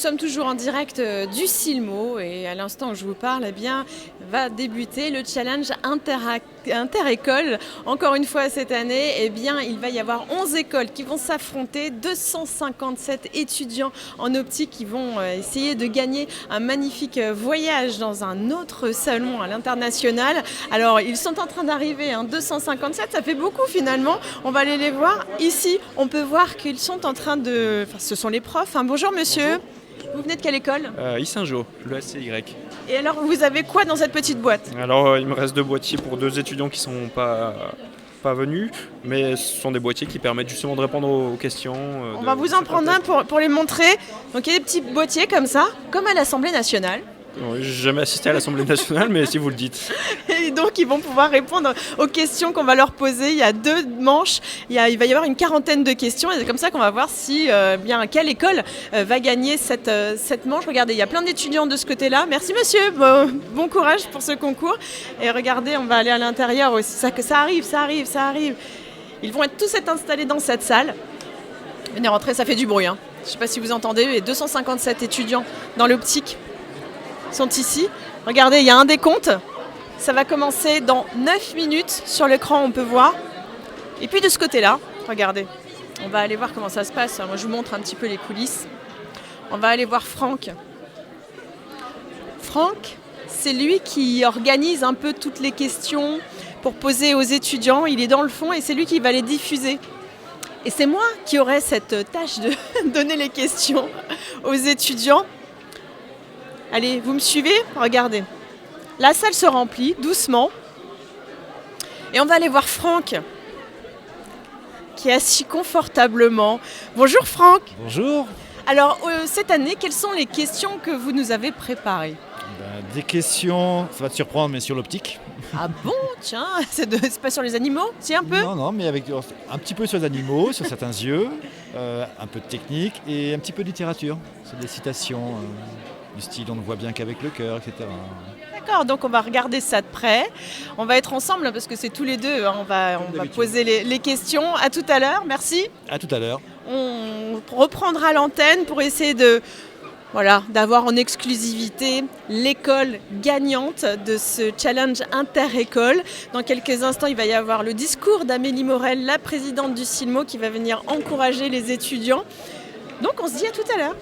sommes toujours en direct du Silmo et à l'instant où je vous parle, eh bien, va débuter le challenge inter-école. Encore une fois cette année, eh bien, il va y avoir 11 écoles qui vont s'affronter, 257 étudiants en optique qui vont essayer de gagner un magnifique voyage dans un autre salon à l'international. Alors, ils sont en train d'arriver, 257, ça fait beaucoup finalement. On va aller les voir. Ici, on peut voir qu'ils sont en train de... Enfin, ce sont les profs. Bonjour monsieur. Bonjour. Vous venez de quelle école ? Saint-Jean, le SCY. Et alors, vous avez quoi dans cette petite boîte ? Alors, il me reste 2 boîtiers pour 2 étudiants qui ne sont pas venus, mais ce sont des boîtiers qui permettent justement de répondre aux questions. On va vous en prendre un pour les montrer. Donc, il y a des petits boîtiers comme ça, comme à l'Assemblée nationale. J'ai jamais assisté à l'Assemblée nationale, mais si vous le dites. Et donc, ils vont pouvoir répondre aux questions qu'on va leur poser. Il y a 2 manches. Il va y avoir une quarantaine de questions. Et c'est comme ça qu'on va voir si, quelle école va gagner cette manche. Regardez, il y a plein d'étudiants de ce côté-là. Merci, monsieur. Bon courage pour ce concours. Et regardez, on va aller à l'intérieur aussi. Ça arrive. Ils vont tous être installés dans cette salle. Venez rentrer, ça fait du bruit. Je ne sais pas si vous entendez. Les 257 étudiants dans l'optique sont ici. Regardez, il y a un décompte. Ça va commencer dans 9 minutes. Sur l'écran, on peut voir. Et puis de ce côté-là, regardez, on va aller voir comment ça se passe. Moi, je vous montre un petit peu les coulisses. On va aller voir Franck. Franck, c'est lui qui organise un peu toutes les questions pour poser aux étudiants. Il est dans le fond et c'est lui qui va les diffuser. Et c'est moi qui aurai cette tâche de donner les questions aux étudiants. Allez, vous me suivez ? Regardez. La salle se remplit doucement. Et on va aller voir Franck, qui est assis confortablement. Bonjour Franck. Bonjour. Alors, cette année, quelles sont les questions que vous nous avez préparées ? Des questions, ça va te surprendre, mais sur l'optique. Ah bon ? Tiens, c'est pas sur les animaux ? Si, un peu ? Non, mais avec un petit peu sur les animaux, sur certains yeux, un peu de technique et un petit peu de littérature. C'est des citations du style « on ne voit bien qu'avec le cœur », etc. D'accord, donc on va regarder ça de près. On va être ensemble parce que c'est tous les deux. On va poser les questions. À tout à l'heure, merci. À tout à l'heure. On reprendra l'antenne pour essayer d'avoir en exclusivité l'école gagnante de ce challenge inter-école. Dans quelques instants, il va y avoir le discours d'Amélie Morel, la présidente du Silmo, qui va venir encourager les étudiants. Donc on se dit à tout à l'heure.